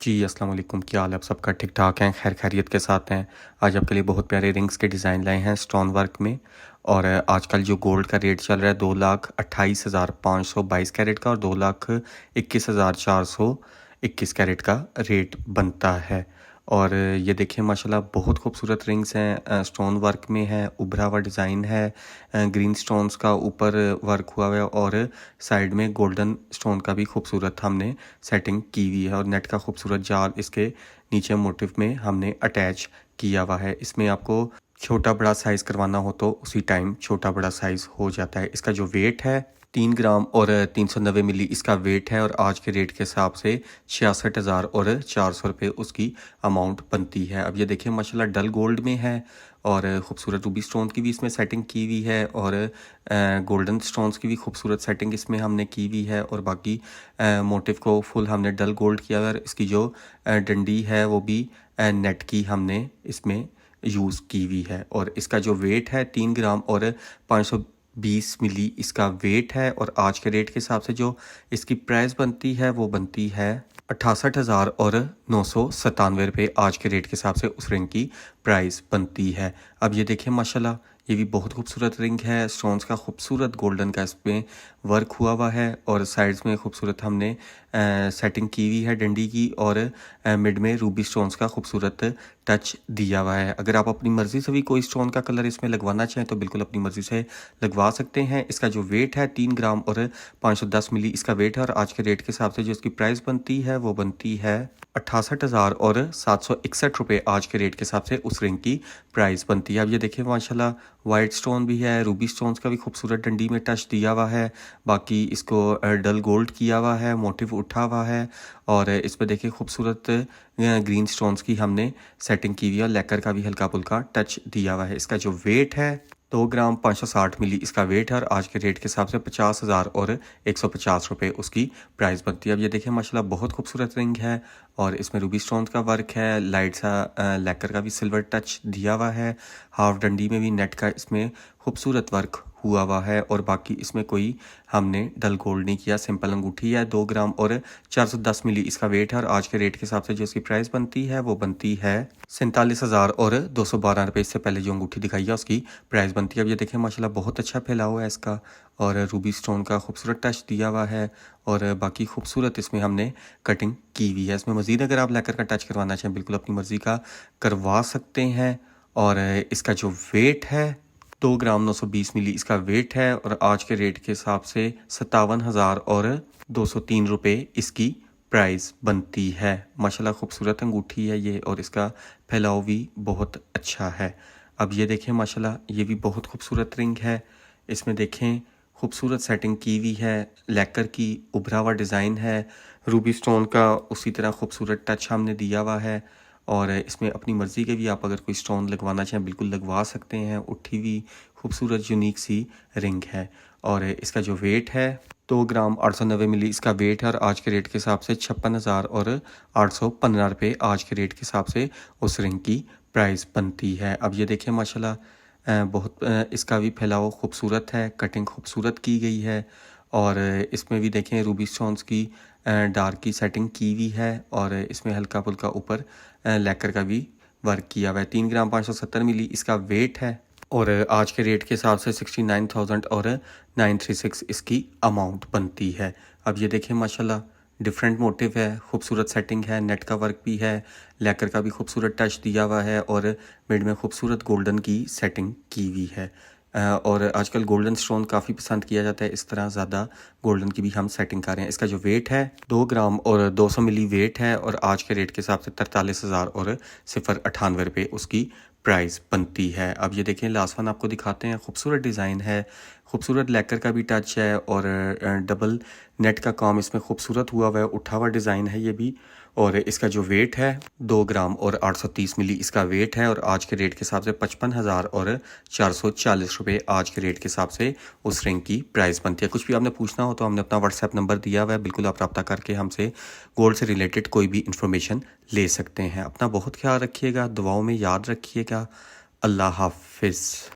जी, अस्सलाम वालेकुम, क्या हाल है आप सबका? ठीक-ठाक हैं, खैर खैरियत के साथ हैं। आज आपके लिए बहुत प्यारे रिंग्स के डिज़ाइन लाए हैं स्टोन वर्क में। और आजकल जो गोल्ड का रेट चल रहा है 2,28,522 कैरेट का और 2,21,421 कैरेट का रेट बनता है। और ये देखिए माशाल्लाह बहुत खूबसूरत रिंग्स हैं, स्टोन वर्क में है, उभरा हुआ डिज़ाइन है, ग्रीन स्टोन्स का ऊपर वर्क हुआ हुआ है और साइड में गोल्डन स्टोन का भी खूबसूरत हमने सेटिंग की हुई है और नेट का खूबसूरत जाल इसके नीचे मोटिव में हमने अटैच किया हुआ है। इसमें आपको छोटा बड़ा साइज़ करवाना हो तो उसी टाइम छोटा बड़ा साइज़ हो जाता है। इसका जो वेट है 3 ग्राम और 390 मिली इसका वेट है और आज के रेट के हिसाब से 66,000 और 400 रुपये उसकी अमाउंट बनती है। अब ये देखिए माशाल्लाह डल गोल्ड में है और खूबसूरत रूबी स्टोन की भी इसमें सेटिंग की हुई है और गोल्डन स्टोन्स की भी खूबसूरत सेटिंग इसमें हमने की हुई है और बाकी मोटिव को फुल हमने डल गोल्ड किया हुआ है। इसकी जो डंडी है वो भी नेट की हमने इसमें यूज़ की हुई है और इसका जो वेट है 3 ग्राम और 520 मिली इसका वेट है और आज के रेट के हिसाब से जो इसकी प्राइस बनती है वो बनती है 68,000 और 997 रुपये आज के रेट के हिसाब से उस रिंग की प्राइस बनती है। अब ये देखिए माशाल्लाह ये भी बहुत खूबसूरत रिंग है, स्टोन्स का खूबसूरत गोल्डन का इसमें वर्क हुआ है और साइड्स में खूबसूरत हमने सेटिंग की हुई है डंडी की और मिड में रूबी स्टोन्स का खूबसूरत टच दिया हुआ है। अगर आप अपनी मर्ज़ी से भी कोई स्टोन का कलर इसमें लगवाना चाहें तो बिल्कुल अपनी मर्ज़ी से लगवा सकते हैं। इसका जो वेट है 3 ग्राम और 510 मिली इसका वेट है और आज के रेट के हिसाब से जो इसकी प्राइस बनती है वो बनती है 68,000 और 761 रुपये आज के रेट के हिसाब से उस रिंग की प्राइस बनती है। अब ये देखिए माशाल्लाह वाइट स्टोन भी है, रूबी स्टोन्स का भी खूबसूरत डंडी में टच दिया हुआ है, बाकी इसको डल गोल्ड किया हुआ है, मोटिव उठा हुआ है और इस पे देखिए खूबसूरत ग्रीन स्टोन्स की हमने सेटिंग की हुई है और लेकर का भी हल्का फुल्का टच दिया हुआ है। इसका जो वेट है 2 ग्राम 560 मिली इसका वेट है और आज के रेट के हिसाब से 50,000 और 150 रुपये उसकी प्राइस बनती है। अब ये देखिए माशाल्लाह बहुत खूबसूरत रिंग है और इसमें रूबी स्टोन्स का वर्क है, लाइट सा लेकर का भी सिल्वर टच दिया हुआ है, हाफ डंडी में भी नेट का इसमें खूबसूरत वर्क हुआ है और बाकी इसमें कोई हमने डल गोल्ड नहीं किया, सिंपल अंगूठी है 2 ग्राम और 410 मिली इसका वेट है और आज के रेट के हिसाब से जो इसकी प्राइस बनती है वो बनती है 47,000 और 212 रुपये। इससे पहले जो अंगूठी दिखाई है उसकी प्राइस बनती है। अब ये देखें माशाल्लाह बहुत अच्छा फैला हुआ है इसका और रूबी स्टोन का खूबसूरत टच दिया हुआ है और बाकी खूबसूरत इसमें हमने कटिंग की हुई है। इसमें मज़ीद अगर आप लेकर का टच करवाना चाहें बिल्कुल अपनी मर्ज़ी का करवा सकते हैं और इसका जो वेट है 2 ग्राम 920 मिली इसका वेट है और आज के रेट के हिसाब से 57,000 और 203 रुपये इसकी प्राइस बनती है। माशाल्लाह खूबसूरत अंगूठी है ये और इसका फैलाव भी बहुत अच्छा है। अब ये देखें माशाल्लाह ये भी बहुत खूबसूरत रिंग है, इसमें देखें खूबसूरत सेटिंग की हुई है, लेकर की उभरा हुआ डिज़ाइन है, रूबी स्टोन का उसी तरह खूबसूरत टच हमने दिया हुआ है और इसमें अपनी मर्ज़ी के भी आप अगर कोई स्टोन लगवाना चाहें बिल्कुल लगवा सकते हैं। उठी हुई खूबसूरत यूनिक सी रिंग है और इसका जो वेट है 2 ग्राम 890 मिली इसका वेट है और आज के रेट के हिसाब से 56,000 और 815 रुपये आज के रेट के हिसाब से उस रिंग की प्राइस बनती है। अब ये देखें माशाल्लाह बहुत इसका भी फैलाव खूबसूरत है, कटिंग खूबसूरत की गई है और इसमें भी देखें रूबी स्टोन्स की डार्क की सेटिंग की हुई है और इसमें हल्का फुल्का ऊपर लेकर का भी वर्क किया हुआ है। 3 ग्राम 570 मिली इसका वेट है और आज के रेट के हिसाब से 69,000 और 936 इसकी अमाउंट बनती है। अब ये देखें माशाल्लाह डिफरेंट मोटिव है, खूबसूरत सेटिंग है, नेट का वर्क भी है, लेकर का भी खूबसूरत टच दिया हुआ है और मिड में खूबसूरत गोल्डन की सेटिंग की हुई है और आजकल गोल्डन स्टोन काफ़ी पसंद किया जाता है, इस तरह ज़्यादा गोल्डन की भी हम सेटिंग कर रहे हैं। इसका जो वेट है 2 ग्राम और 200 मिली वेट है और आज के रेट के हिसाब से 43,000 और 098 रुपये उसकी प्राइस बनती है। अब ये देखें लास्ट वन आपको दिखाते हैं, खूबसूरत डिज़ाइन है, खूबसूरत लेकर का भी टच है और डबल नेट का काम इसमें खूबसूरत हुआ है, उठा हुआ डिज़ाइन है ये भी और इसका जो वेट है 2 ग्राम और 830 मिली इसका वेट है और आज के रेट के हिसाब से 55,000 और 440 रुपये आज के रेट के हिसाब से उस रिंग की प्राइस बनती है। कुछ भी आपने पूछना हो तो हमने अपना व्हाट्सएप नंबर दिया हुआ है, बिल्कुल आप रब्ता करके हमसे गोल्ड से रिलेटेड कोई भी इंफॉर्मेशन ले सकते हैं। अपना बहुत ख्याल रखिएगा, दुआओं में याद रखिएगा। अल्लाह हाफिज़।